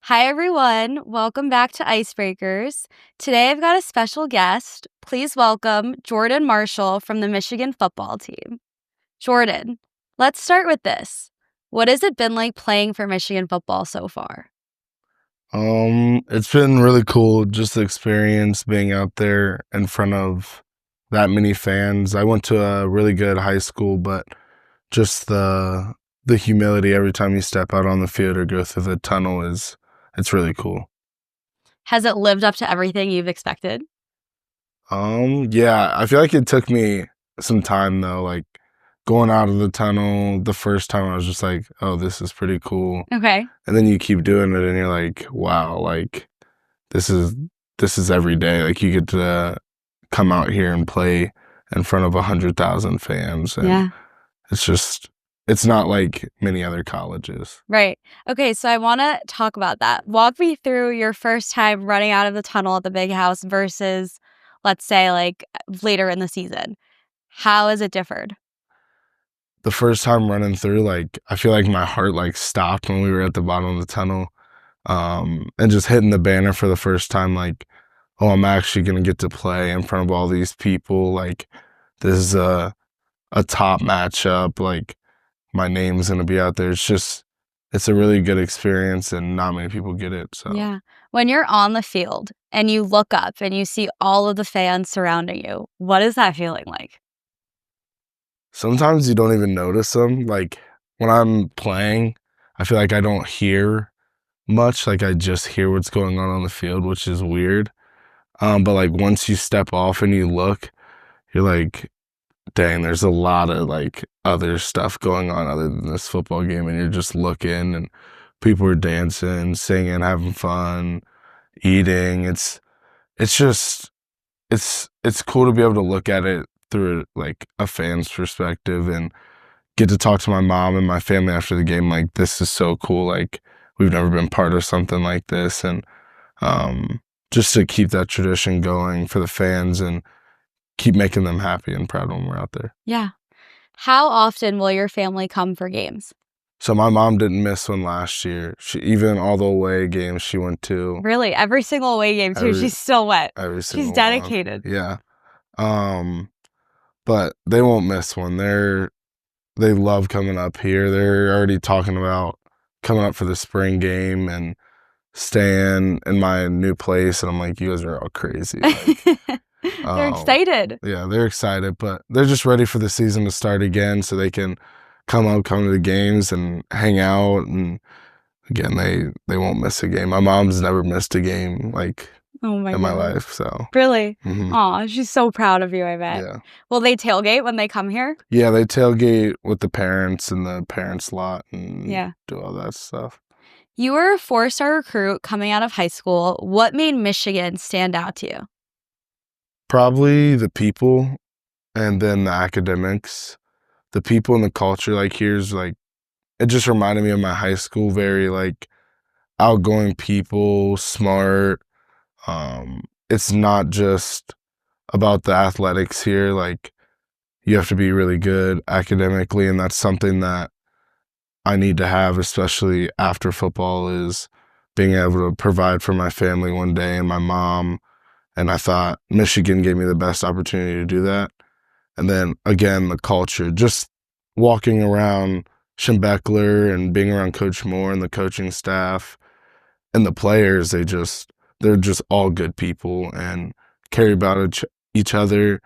Hi, everyone. Welcome back to Icebreakers. Today I've got a special guest. Please welcome Jordan Marshall from the Michigan football team. Jordan, let's start with this. What has it been like playing for Michigan football so far? It's been really cool just the experience being out there in front of that many fans. I went to a really good high school, but just the humility every time you step out on the field or go through the tunnel it's really cool. Has it lived up to everything you've expected? Yeah, I feel like it took me some time though, like going out of the tunnel the first time I was just like, oh, this is pretty cool. Okay. And then you keep doing it and you're like, wow, like this is this is every day. Like you get to come out here and play in front of 100,000 fans, and Yeah. it's not like many other colleges. Right. Okay, so I want to talk about that. Walk me through your first time running out of the tunnel at the big house versus, let's say, like later in the season. How has it differed? The first time running through, like I feel like my heart like stopped when we were at the bottom of the tunnel, and just hitting the banner for the first time, like, oh, I'm actually gonna get to play in front of all these people. Like this is a top matchup. Like my name's gonna be out there. It's a really good experience, and not many people get it. So Yeah. When you're on the field and you look up and you see all of the fans surrounding you, what is that feeling like? sometimes you don't even notice them. Like when I'm playing, I feel like I don't hear much. Like I just hear what's going on the field, which is weird. But like once you step off and you look, you're like, dang, there's a lot of like other stuff going on other than this football game, and you're just looking, and people are dancing, singing, having fun, eating. It's just it's cool to be able to look at it through like a fan's perspective and get to talk to my mom and my family after the game. Like this is so cool. Like we've never been part of something like this, and um, just to keep that tradition going for the fans and keep making them happy and proud when we're out there. Yeah. How often will your family come for games? So my mom didn't miss one last year. She even all the away games she went to. Really? Every single away game, too. Every She still went. every She's single one. dedicated. Yeah. Um, but they won't miss one. They love coming up here. They're already talking about coming up for the spring game and staying in my new place. And I'm like, you guys are all crazy. Like, They're excited. yeah, they're excited, but they're just ready for the season to start again so they can come to the games and hang out. And again, they won't miss a game. My mom's never missed a game like Oh my in my goodness. life. So Really? mhm, Aw, she's so proud of you, I bet. yeah. Will they tailgate when they come here? Yeah, they tailgate with the parents in the parents lot and Yeah. do all that stuff. You were a four-star recruit coming out of high school. What made Michigan stand out to you? Probably the people and then the academics. The people and the culture, like here's like it just reminded me of my high school, very like outgoing people, smart. It's not just about the athletics here. Like you have to be really good academically, and that's something that I need to have, especially after football, is being able to provide for my family one day and my mom. And I thought Michigan gave me the best opportunity to do that. And then again, the culture, just walking around Schembechler and being around Coach Moore and the coaching staff and the players, they're just all good people and care about each other.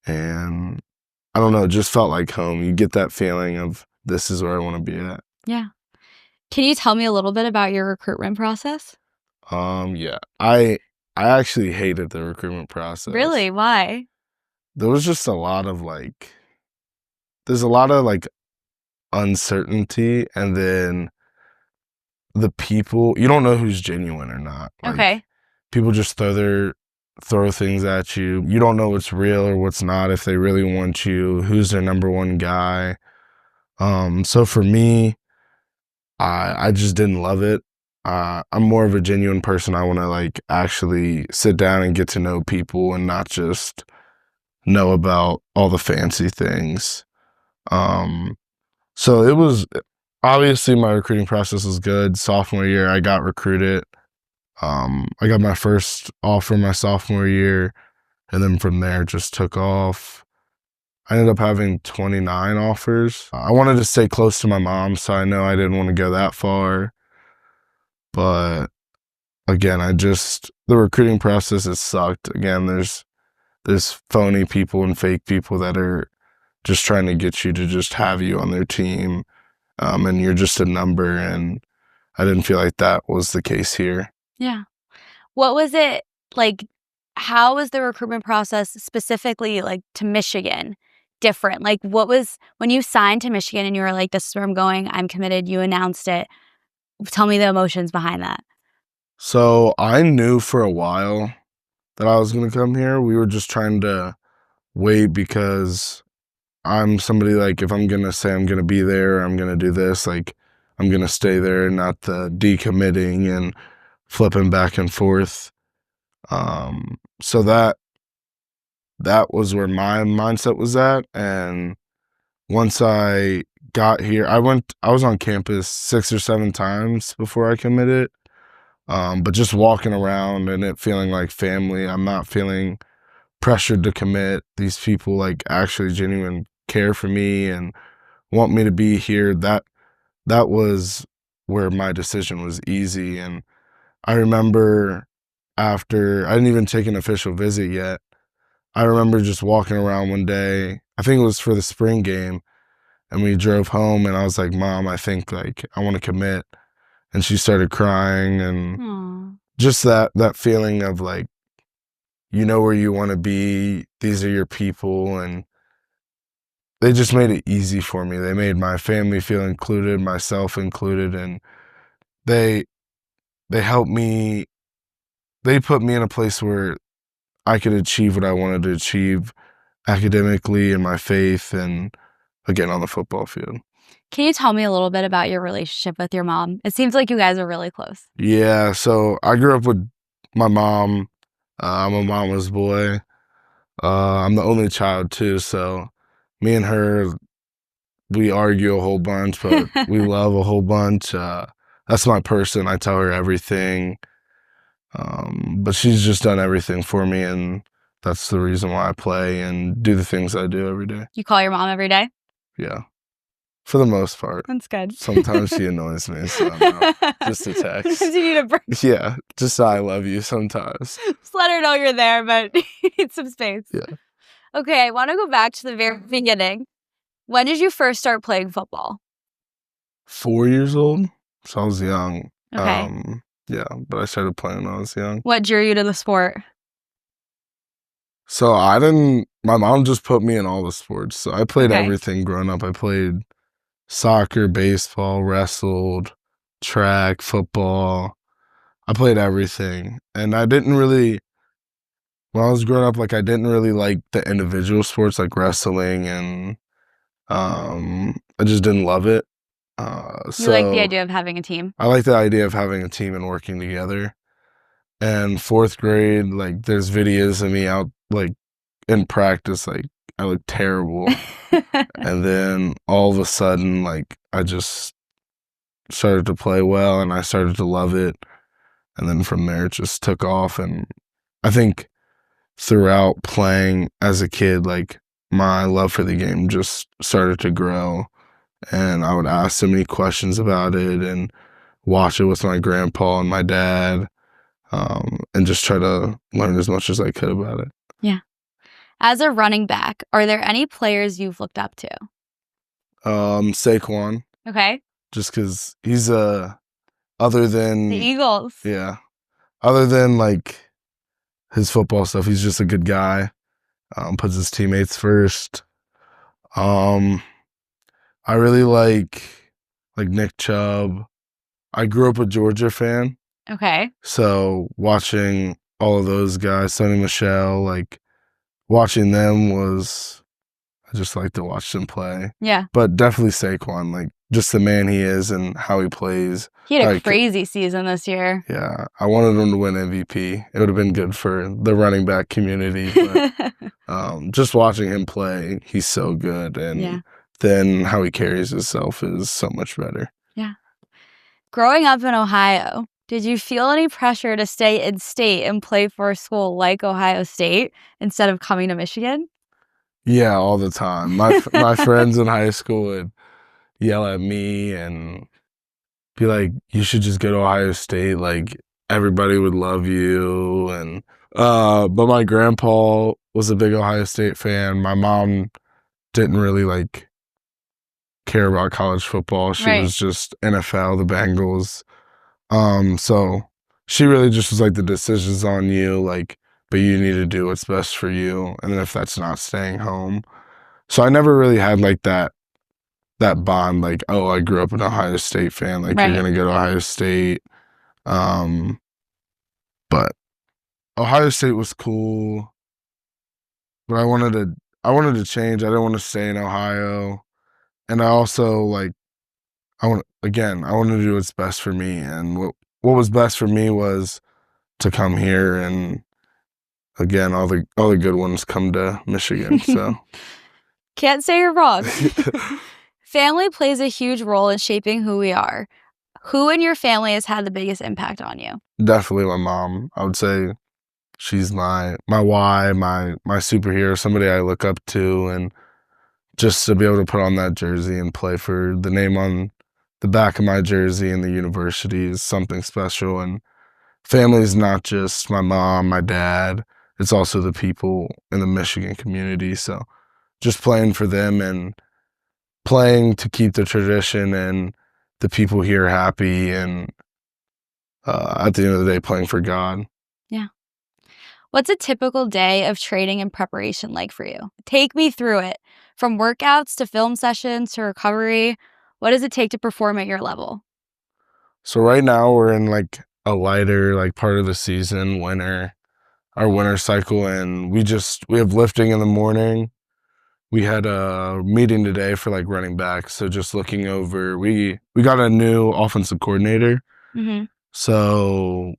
And I don't know, it just felt like home. You get that feeling of this is where I want to be at. Yeah. Can you tell me a little bit about your recruitment process? Yeah, I actually hated the recruitment process. Really? Why? There was just there's a lot of like uncertainty, and then the people, you don't know who's genuine or not. Like, Okay. people just throw things at you. You don't know what's real or what's not, if they really want you, who's their number one guy. So for me, I just didn't love it. I'm more of a genuine person. I want to like actually sit down and get to know people and not just know about all the fancy things. So obviously my recruiting process was good. Sophomore year, I got recruited. I got my first offer my sophomore year, and then from there just took off. I ended up having 29 offers. I wanted to stay close to my mom, so I know I didn't want to go that far. But again, the recruiting process has sucked. Again, there's phony people and fake people that are just trying to get you to just have you on their team, and you're just a number. And I didn't feel like that was the case here. Yeah. What was it like? How was the recruitment process specifically like to Michigan different? Like, what was when you signed to Michigan and you were like, "This is where I'm going. I'm committed." You announced it. Tell me the emotions behind that. So I knew for a while that I was going to come here. We were just trying to wait because I'm somebody like if I'm going to say I'm going to be there, I'm going to do this, like I'm going to stay there, not the decommitting and flipping back and forth. So that was where my mindset was at. And once I got here, I was on campus 6 or 7 times before I committed. But just walking around and it feeling like family, I'm not feeling pressured to commit. These people like actually genuine care for me and want me to be here. That was where my decision was easy. And I remember after I didn't even take an official visit yet. I remember just walking around one day. I think it was for the spring game, and we drove home. And I was like, "Mom, I think like I want to commit." And she started crying, and Aw. just that feeling of like you know where you want to be. These are your people, and they just made it easy for me. They made my family feel included, myself included, and they they helped me. They put me in a place where I could achieve what I wanted to achieve academically in my faith and again on the football field. Can you tell me a little bit about your relationship with your mom? It seems like you guys are really close. Yeah, so I grew up with my mom. I'm a mama's boy. I'm the only child too, so me and her, we argue a whole bunch, but we love a whole bunch. That's my person. I tell her everything. But she's just done everything for me, and that's the reason why I play and do the things I do every day. You call your mom every day? Yeah, for the most part. That's good. Sometimes she annoys me, so no, just a text. Sometimes you need a break. Yeah, just I love you sometimes. Just let her know you're there, but you need some space. Yeah. Okay, I want to go back to the very beginning. When did you first start playing football? 4 years old, so I was young. Okay. Yeah, but I started playing when I was young. What drew you to the sport? So my mom just put me in all the sports. So I played Okay. everything growing up. I played soccer, baseball, wrestled, track, football. I played everything. And when I was growing up, like I didn't really like the individual sports like wrestling and I just didn't love it. You like the So idea of having a team? I like the idea of having a team and working together. And fourth grade, like there's videos of me out like in practice, like I look terrible. And then all of a sudden, like I just started to play well and I started to love it. And then from there it just took off. And I think throughout playing as a kid, like my love for the game just started to grow. And I would ask so many questions about it and watch it with my grandpa and my dad. And just try to learn as much as I could about it. Yeah. As a running back, are there any players you've looked up to? Saquon, Okay. just because he's other than The Eagles. yeah, other than like his football stuff, he's just a good guy. Puts his teammates first. I really like Nick Chubb. I grew up a Georgia fan, Okay. so watching all of those guys, Sonny Michel, like watching them was I just like to watch them play. Yeah. But definitely Saquon, like just the man he is and how he plays. He had a Like, crazy season this year. yeah, I wanted him to win MVP. It would have been good for the running back community. But just watching him play, he's so good. And Yeah. then how he carries himself is so much better. Yeah. Growing up in Ohio, did you feel any pressure to stay in state and play for a school like Ohio State instead of coming to Michigan? Yeah, all the time. My friends in high school would yell at me and be like, "You should just go to Ohio State. Like everybody would love you." And but my grandpa was a big Ohio State fan. My mom didn't really like care about college football. She Right. was just NFL, the Bengals. So she really just was like, the decision's on you, like, but you need to do what's best for you. And then if that's not, staying home. So I never really had like that bond, like, oh, I grew up an Ohio State fan, like you're Right. gonna go to Ohio State. Um, but Ohio State was cool, but I wanted to change. I didn't want to stay in Ohio. And I also like I wanted to do what's best for me. And what was best for me was to come here, and again, all the good ones come to Michigan. So Can't say you're wrong. Family plays a huge role in shaping who we are. Who in your family has had the biggest impact on you? definitely my mom. I would say she's my why, my superhero, somebody I look up to, and just to be able to put on that jersey and play for the name on the back of my jersey and the university is something special. And family is not just my mom, my dad. It's also the people in the Michigan community. So just playing for them and playing to keep the tradition and the people here happy, and at the end of the day, playing for God. Yeah. What's a typical day of training and preparation like for you? Take me through it. From workouts to film sessions to recovery. What does it take to perform at your level? So right now we're in like a lighter like part of the season, our winter cycle, and we have lifting in the morning. We had a meeting today for like running back, so just looking over. We got a new offensive coordinator, Mm-hmm. so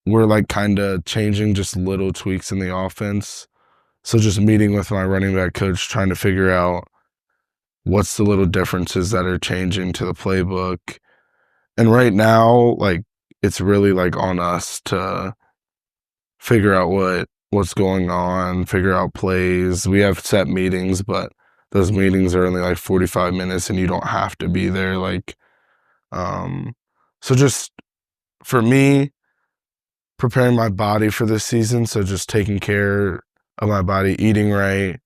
we're like kind of changing just little tweaks in the offense. So just meeting with my running back coach, trying to figure out what's the little differences that are changing to the playbook. And right now, like it's really like on us to figure out what's going on, figure out plays. We have set meetings, but those meetings are only like 45 minutes and you don't have to be there. Like, um, so just for me, preparing my body for this season. So just taking care of my body, eating right,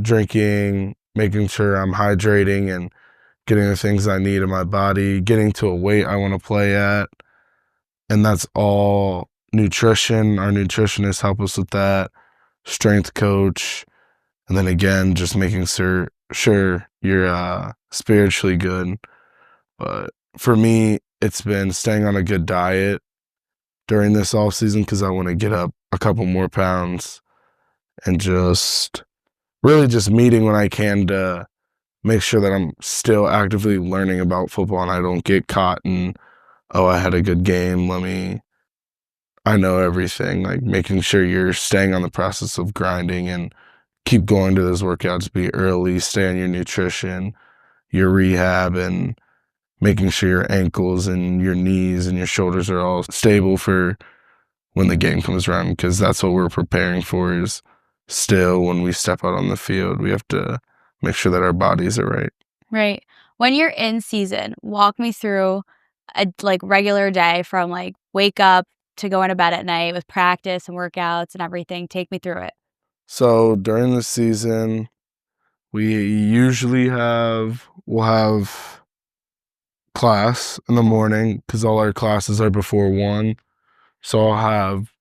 drinking, making sure I'm hydrating and getting the things I need in my body, getting to a weight I want to play at. And that's all nutrition. Our nutritionists help us with that, strength coach, and then again, just making sure you're spiritually good. But for me, it's been staying on a good diet during this off season because I want to get up a couple more pounds, and just really just meeting when I can to make sure that I'm still actively learning about football and I don't get caught in, oh, I had a good game. I know everything. Like making sure you're staying on the process of grinding and keep going to those workouts, be early, stay on your nutrition, your rehab, and making sure your ankles and your knees and your shoulders are all stable for when the game comes around, because that's what we're preparing for. Is still when we step out on the field, we have to make sure that our bodies are right. Right. When you're in season, walk me through a like regular day from like wake up to going to bed at night with practice and workouts and everything. Take me through it. So during the season, we'll have class in the morning because all our classes are before 1. So I'll have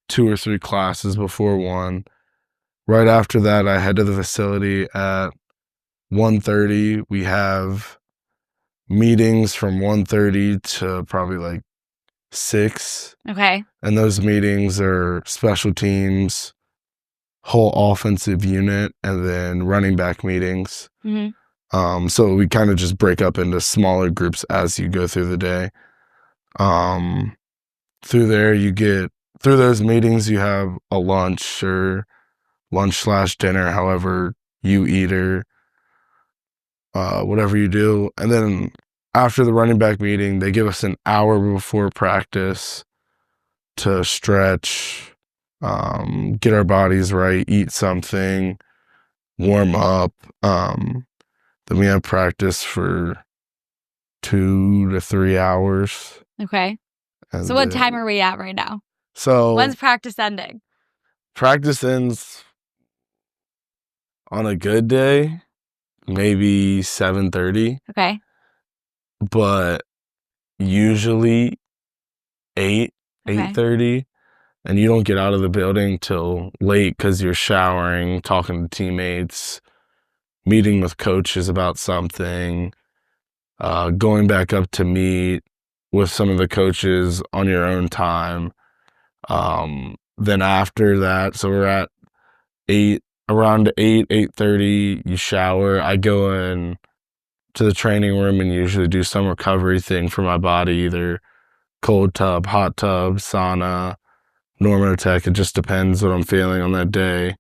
2 or 3 classes before 1. Right after that, I head to the facility at 1:30. We have meetings from 1:30 to probably like 6. Okay. And those meetings are special teams, whole offensive unit, and then running back meetings. Mm-hmm. So we kind of just break up into smaller groups as you go through the day. Um, through those meetings, you have a lunch or lunch/dinner, however you eat, or whatever you do. And then after the running back meeting, they give us an hour before practice to stretch, get our bodies right, eat something, warm up. Then we have practice for 2 to 3 hours. Okay. And So what time are we at right now? So when's practice ending? Practice ends on a good day, maybe 7:30. Okay. But usually 8, Okay. 8:30, and you don't get out of the building till late because you're showering, talking to teammates, meeting with coaches about something, going back up to meet with some of the coaches on your own time. Then after that, so we're at 8, around 8, 8:30, you shower. I go in to the training room and usually do some recovery thing for my body, either cold tub, hot tub, sauna, Normotech. It just depends what I'm feeling on that day.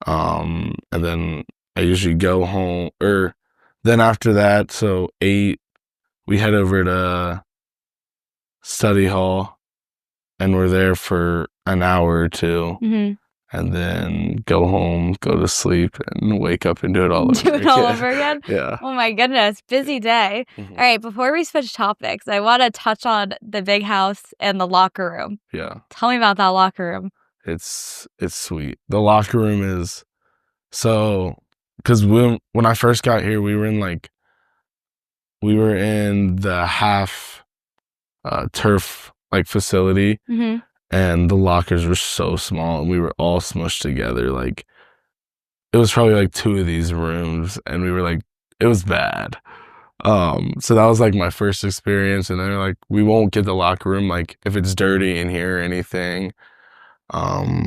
And then I usually go home, or then after that, so 8, we head over to study hall and we're there for an hour or 2. Mm-hmm. And then go home, go to sleep, and wake up and do it all over Do it all over again? Yeah. Oh my goodness, busy day. Mhm. All right, before we switch topics, I want to touch on the big house and the locker room. Yeah. Tell me about that locker room. It's sweet. The locker room is so, because when I first got here, we were in the half turf like facility, Mm-hmm. and the lockers were so small, and we were all smushed together. Like it was probably like 2 of these rooms, and we were like, it was bad. So that was like my first experience, and they're like, we won't get the locker room like if it's dirty in here or anything.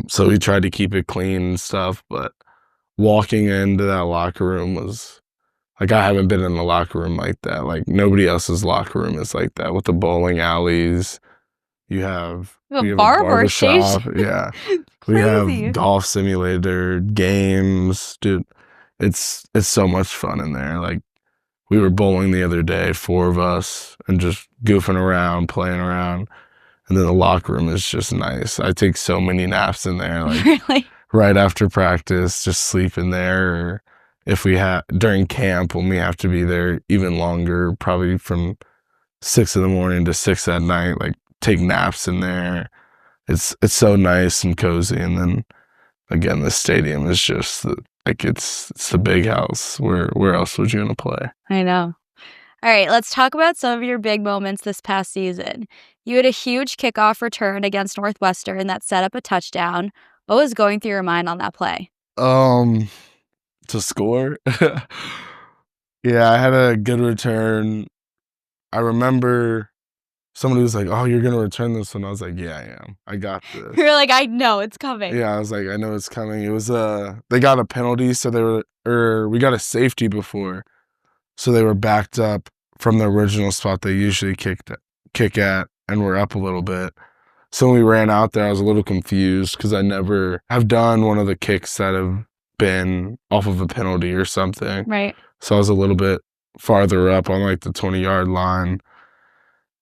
So we tried to keep it clean and stuff, but walking into that locker room was like, I haven't been in a locker room like that. Like nobody else's locker room is like that, with the bowling alleys. We have A a barber barbershop. station. Yeah. We Crazy. have golf simulator, games. Dude, it's so much fun in there. Like we were bowling the other day, 4 of us, and just goofing around, playing around. And then the locker room is just nice. I take so many naps in there, like Really? right after practice, just sleep in there. Or if we have during camp, when we have to be there even longer, probably from 6 in the morning to 6 at night, like take naps in there. It's so nice and cozy. And then again, the stadium is just like it's the big house. Where else would you want to play? I know. All right, let's talk about some of your big moments this past season. You had a huge kickoff return against Northwestern that set up a touchdown. What was going through your mind on that play? To score. Yeah, I had a good return. I remember somebody was like, "Oh, you're gonna return this one." I was like, "Yeah, I am. I got this." You're like, I know it's coming. Yeah, I was like, "I know it's coming." It was they got a penalty, so we got a safety before, so they were backed up from the original spot they usually kick at, and we're up a little bit. So when we ran out there, I was a little confused because I never have done one of the kicks that have been off of a penalty or something. Right. So I was a little bit farther up on like the 20-yard line.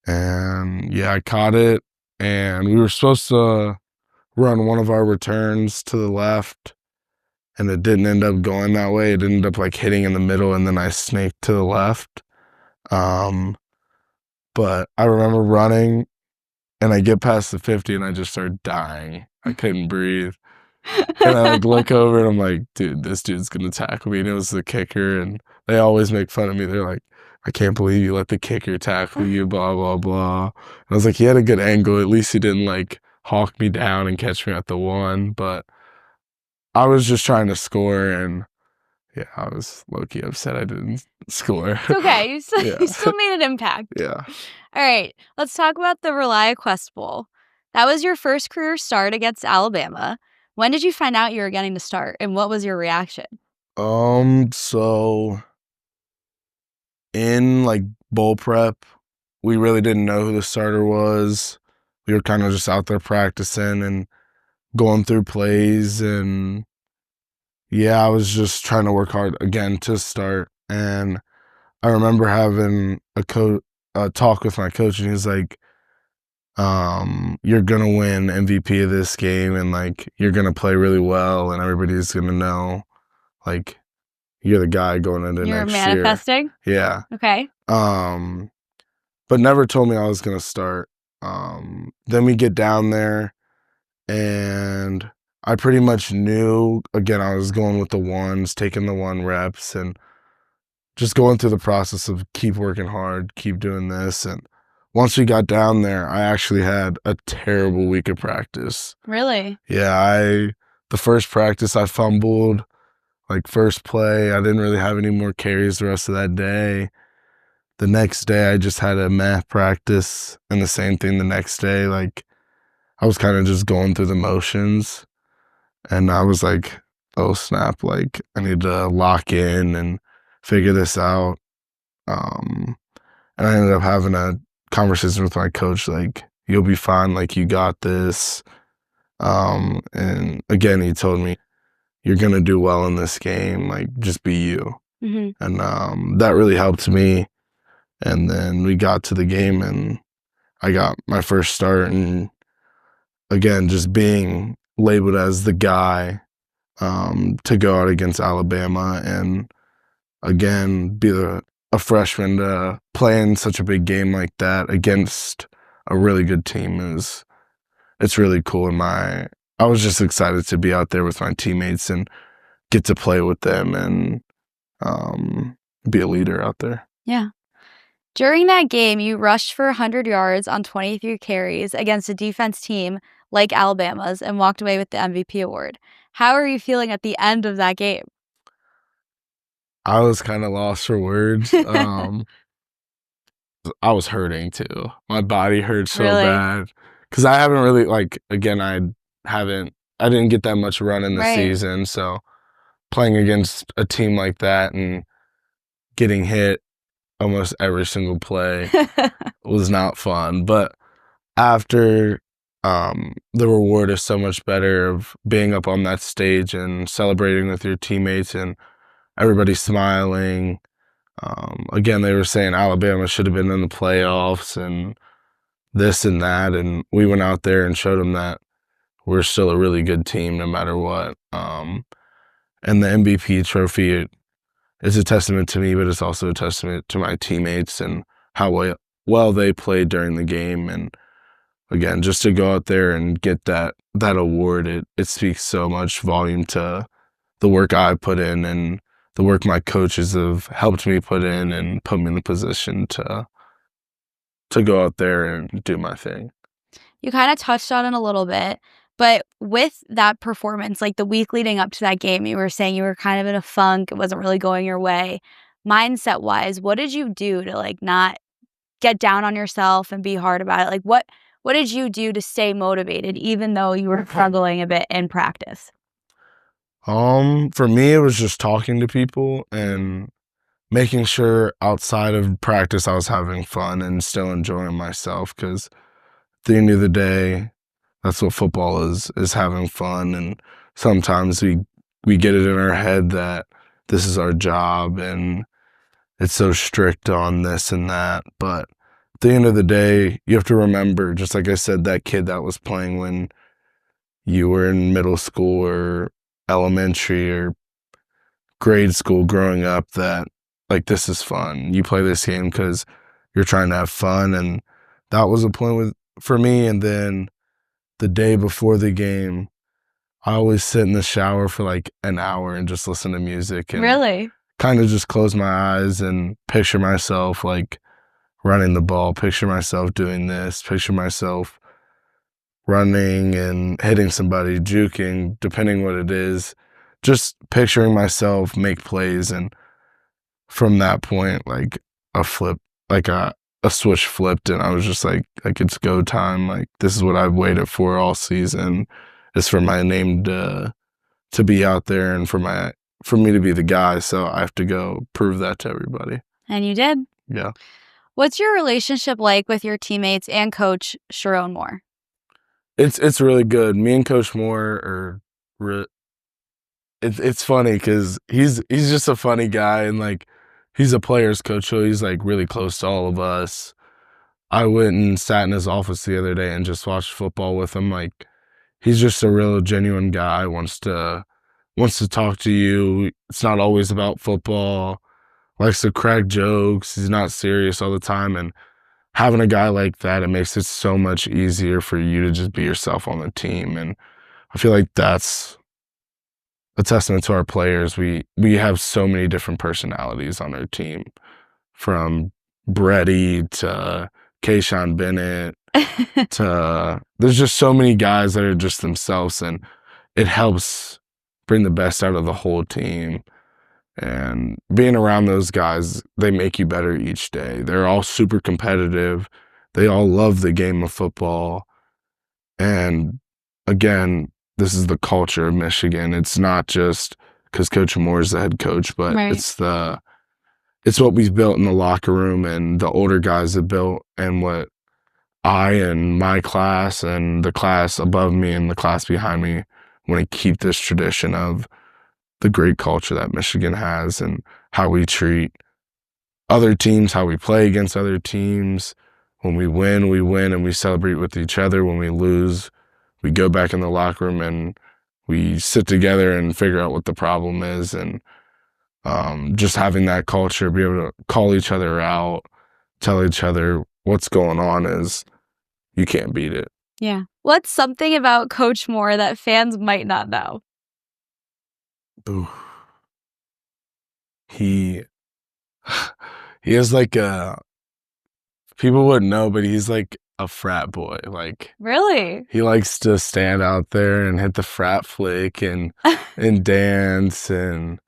And yeah, I caught it. And we were supposed to run one of our returns to the left. And it didn't end up going that way. It ended up like hitting in the middle, and then I snaked to the left. But I remember running, and I get past the 50 and I just start dying. I couldn't breathe. And I like look over and I'm like, dude, this dude's gonna tackle me. And it was the kicker, and they always make fun of me. They're like, I can't believe you let the kicker tackle you, blah, blah, blah. And I was like, he had a good angle. At least he didn't like hawk me down and catch me at the 1. But I was just trying to score, and yeah, I was low-key upset I didn't score. It's okay. You still, Yeah. you still made an impact. Yeah. All right, let's talk about the Lilah Quest Bowl. That was your first career start against Alabama. When did you find out you were getting to start, and what was your reaction? So in like bowl prep, we really didn't know who the starter was. We were kind of just out there practicing and going through plays, and yeah, I was just trying to work hard again to start. And I remember having a talk with my coach, and he's like, you're gonna win MVP of this game, and like you're gonna play really well, and everybody's gonna know like you're the guy going into You're next year. manifesting? Yeah. Okay. But never told me I was gonna start. Then we get down there, and I pretty much knew. Again, I was going with the ones, taking the 1 reps, and just going through the process of keep working hard, keep doing this. And once we got down there, I actually had a terrible week of practice. Really? Yeah, the first practice I fumbled, like first play. I didn't really have any more carries the rest of that day. The next day I just had a math practice, and the same thing the next day. Like I was kind of just going through the motions, and I was like, oh snap, like I need to lock in and figure this out. Um, and I ended up having a conversation with my coach, like, you'll be fine, like you got this. And again, he told me, you're gonna do well in this game, like just be you. Hmm. And that really helped me. And then we got to the game, and I got my first start, and again, just being labeled as the guy to go out against Alabama, and again, be a freshman to play in such a big game like that against a really good team it's really cool. I was just excited to be out there with my teammates and get to play with them and be a leader out there. Yeah. During that game, you rushed for 100 yards on 23 carries against a defense team like Alabama's and walked away with the MVP award. How are you feeling at the end of that game? I was kind of lost for words. I was hurting too. My body hurt so Really? bad because I haven't really again, I didn't get that much run in the Right. season, so playing against a team like that and getting hit almost every single play was not fun. But after, the reward is so much better of being up on that stage and celebrating with your teammates and everybody smiling. Again, they were saying Alabama should have been in the playoffs and this and that, and we went out there and showed them that we're still a really good team no matter what. And the MVP trophy is a testament to me, but it's also a testament to my teammates and how well they played during the game. And again, just to go out there and get that award, it speaks so much volume to the work I put in and the work my coaches have helped me put in and put me in the position to go out there and do my thing. You kind of touched on it a little bit, but with that performance, like the week leading up to that game, you were saying you were kind of in a funk, it wasn't really going your way. Mindset wise, what did you do to like not get down on yourself and be hard about it? Like what did you do to stay motivated even though you were struggling a bit in practice? For me, it was just talking to people and making sure outside of practice I was having fun and still enjoying myself. Because at the end of the day, that's what football is having fun. And sometimes we get it in our head that this is our job and it's so strict on this and that. But at the end of the day, you have to remember, just like I said, that kid that was playing when you were in middle school or elementary or grade school growing up, that like this is fun. You play this game because you're trying to have fun, and that was a point for me. And then the day before the game, I always sit in the shower for like an hour and just listen to music and Really? kind of just close my eyes and picture myself like running the ball, picture myself doing this, picture myself running and hitting somebody, juking, depending what it is, just picturing myself make plays. And from that point, like a flip, like a switch flipped, and I was just like it's go time. Like this is what I've waited for all season. It's for my name to be out there and for me to be the guy. So I have to go prove that to everybody. And you did. Yeah. What's your relationship like with your teammates and coach Sherrone Moore? It's really good. Me and Coach Moore are it's funny because he's just a funny guy, and like he's a player's coach, so he's like really close to all of us. I went and sat in his office the other day and just watched football with him. Like he's just a real genuine guy. Wants to talk to you. It's not always about football. Likes to crack jokes. He's not serious all the time. And having a guy like that, it makes it so much easier for you to just be yourself on the team. And I feel like that's a testament to our players. We have so many different personalities on our team, from Brady to Kayshawn Bennett to there's just so many guys that are just themselves, and it helps bring the best out of the whole team. And being around those guys, they make you better each day. They're all super competitive. They all love the game of football. And again, this is the culture of Michigan. It's not just because Coach Moore is the head coach, but Right. it's what we've built in the locker room and the older guys have built, and what I and my class and the class above me and the class behind me want to keep this tradition of the great culture that Michigan has, and how we treat other teams, how we play against other teams. When we win and we celebrate with each other. When we lose, we go back in the locker room and we sit together and figure out what the problem is. And just having that culture, be able to call each other out, tell each other what's going on, is you can't beat it. Yeah. What's something about Coach Moore that fans might not know? Ooh. He has like people wouldn't know, but he's like a frat boy. Like Really? he likes to stand out there and hit the frat flick and dance, and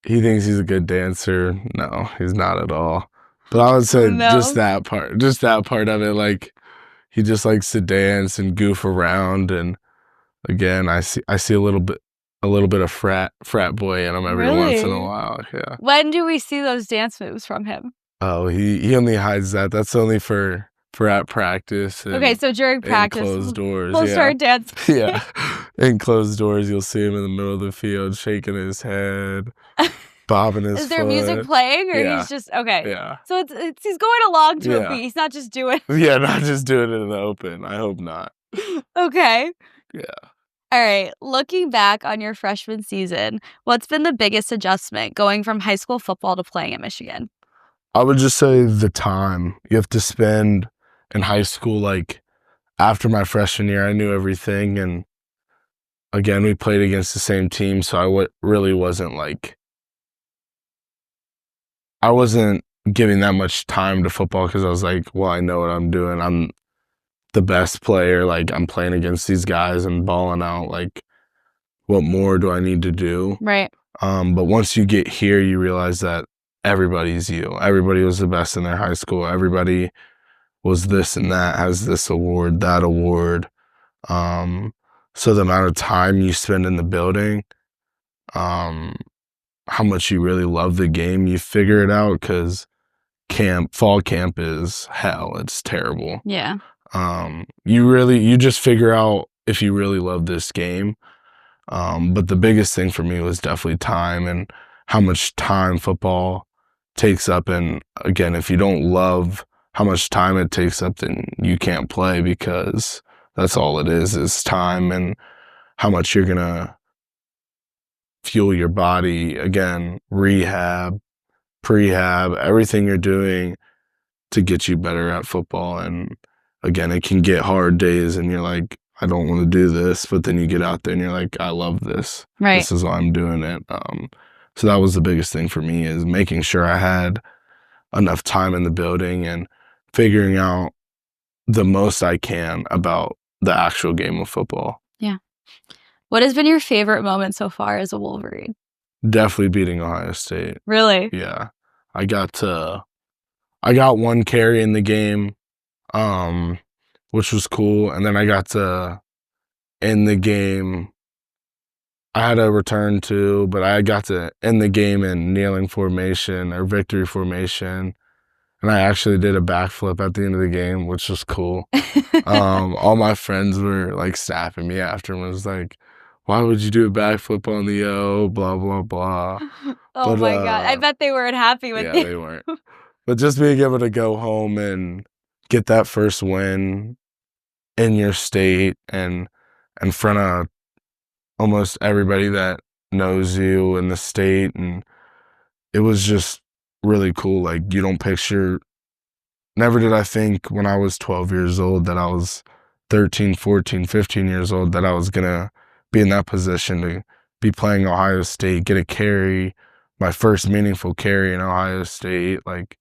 he thinks he's a good dancer. No, he's not at all. But I would say No. just that part of it. Like he just likes to dance and goof around. And again, I see a little bit of frat boy in him every once in a Really? while. Yeah. When do we see those dance moves from him? Oh, he only hides that. That's only for at practice Okay, and so during in practice, closed doors. he'll Yeah. start dancing. Yeah. In closed doors, you'll see him in the middle of the field shaking his head, bobbing his Is there music foot. playing, or Yeah. he's just okay? Yeah. So it's he's going along to a Yeah. beat. He's not just doing. Yeah, not just doing it in the open. I hope not. Okay. Yeah. All right. Looking back on your freshman season, what's been the biggest adjustment going from high school football to playing at Michigan? I would just say the time you have to spend in high school. Like after my freshman year, I knew everything. And again, we played against the same team. So really wasn't like, I wasn't giving that much time to football because I was like, well, I know what I'm doing. I'm the best player. Like I'm playing against these guys and balling out. Like what more do I need to do? Right. But once you get here, you realize that everybody's you. Everybody was the best in their high school. Everybody was this and that, has this award, that award. So the amount of time you spend in the building, how much you really love the game, you figure it out, because fall camp is hell. It's terrible. Yeah. You just figure out if you really love this game. But the biggest thing for me was definitely time, and how much time football takes up. And again, if you don't love how much time it takes up, then you can't play, because that's all it is time, and how much you're going to fuel your body. Again, rehab, prehab, everything you're doing to get you better at football. And again, it can get hard days and you're like, I don't want to do this, but then you get out there and you're like, I love this. Right. This is why I'm doing it. So that was the biggest thing for me, is making sure I had enough time in the building and figuring out the most I can about the actual game of football. Yeah. What has been your favorite moment so far as a Wolverine? Definitely beating Ohio State. Really? Yeah. I got one carry in the game, which was cool. And then I got to end the game. I had a return too, but I got to end the game in kneeling formation or victory formation. And I actually did a backflip at the end of the game, which was cool. All my friends were like snapping me after and was like, why would you do a backflip on the O? Blah, blah, blah. Oh But, my god. I bet they weren't happy with yeah, you. they weren't. But just being able to go home and get that first win in your state and in front of almost everybody that knows you in the state, and it was just really cool. Like, you don't picture never did I think when I was 12 years old that I was 13, 14, 15 years old that I was gonna be in that position to be playing Ohio State, get a carry, my first meaningful carry in Ohio State. Like,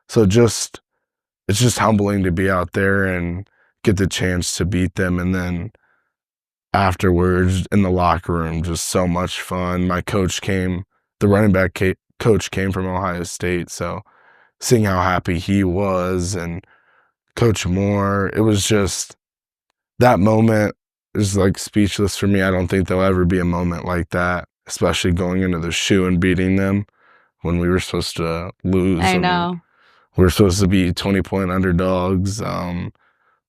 so just it's just humbling to be out there and get the chance to beat them. And then afterwards in the locker room, just so much fun. My coach came, the running back coach came from Ohio State. So seeing how happy he was and Coach Moore, it was just that moment is like speechless for me. I don't think there'll ever be a moment like that, especially going into the shoe and beating them when we were supposed to lose. I know. We were supposed to be 20-point underdogs.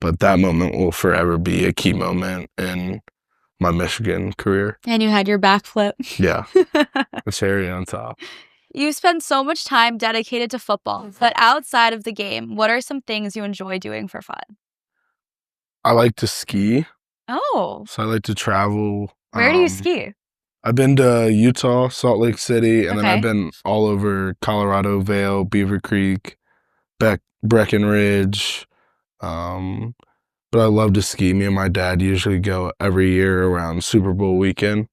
But that moment will forever be a key moment in my Michigan career. And you had your backflip. Yeah, a cherry on top. You spend so much time dedicated to football, but outside of the game, what are some things you enjoy doing for fun? I like to ski, Oh, so I like to travel. where do you ski? I've been to Utah, Salt Lake City, and then I've Okay. been all over Colorado, Vail, Beaver Creek, Breckenridge. But I love to ski. Me and my dad usually go every year around Super Bowl weekend.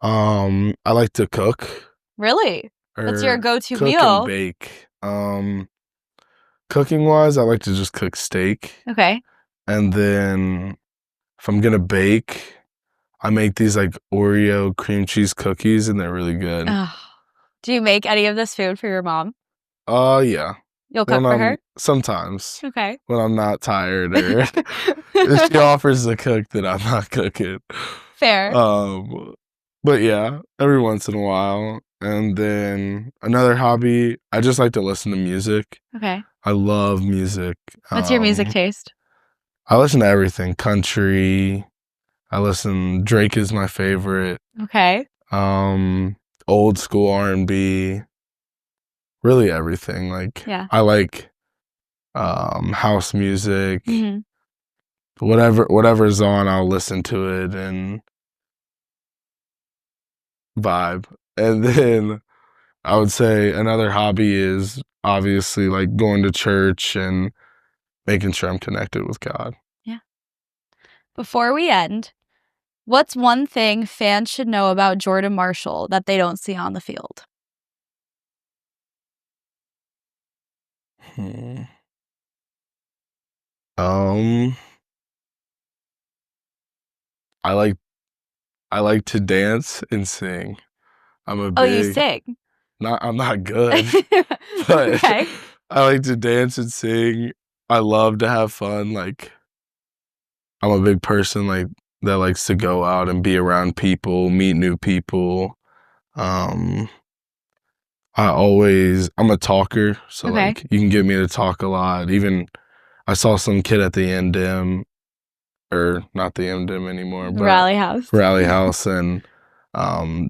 I like to cook. Really? What's your Or go-to cook meal? and bake. Cooking wise, I like to just cook steak. Okay. And then if I'm gonna bake, I make these like Oreo cream cheese cookies and they're really good. Ugh. Do you make any of this food for your mom? Yeah. You'll cook for her? Sometimes Okay. when I'm not tired or if she offers to cook, then I'm not cooking. Fair. But yeah, every once in a while. And then another hobby, I just like to listen to music. Okay. I love music. What's your music taste? I listen to everything. Country. Drake is my favorite. Okay. Old school R&B. Really everything. Like, Yeah. I like house music. Mm-hmm. Whatever's on, I'll listen to it and vibe. And then I would say another hobby is obviously like going to church and making sure I'm connected with God. Yeah. Before we end, what's one thing fans should know about Jordan Marshall that they don't see on the field? I like to dance and sing. Oh, you sing? I'm not good, but Okay. I like to dance and sing. I love to have fun. Like, I'm a big person like that likes to go out and be around people, meet new people. Um, I'm a talker, so Okay. like you can get me to talk a lot. Even I saw some kid at the M-Dim, or not the M-Dim anymore, but Rally House. Rally House, and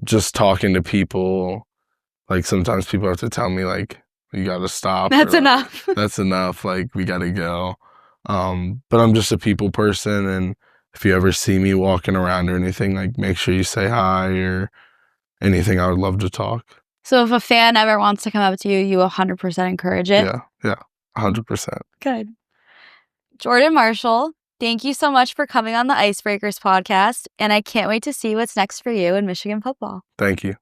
just talking to people. Like, sometimes people have to tell me like, you gotta stop. That's or, like, enough. That's enough. Like, we gotta go. But I'm just a people person, and if you ever see me walking around or anything, like, make sure you say hi or anything. I would love to talk. So if a fan ever wants to come up to you, you 100% encourage it? Yeah, 100%. Good. Jordan Marshall, thank you so much for coming on the Icebreakers podcast, and I can't wait to see what's next for you in Michigan football. Thank you.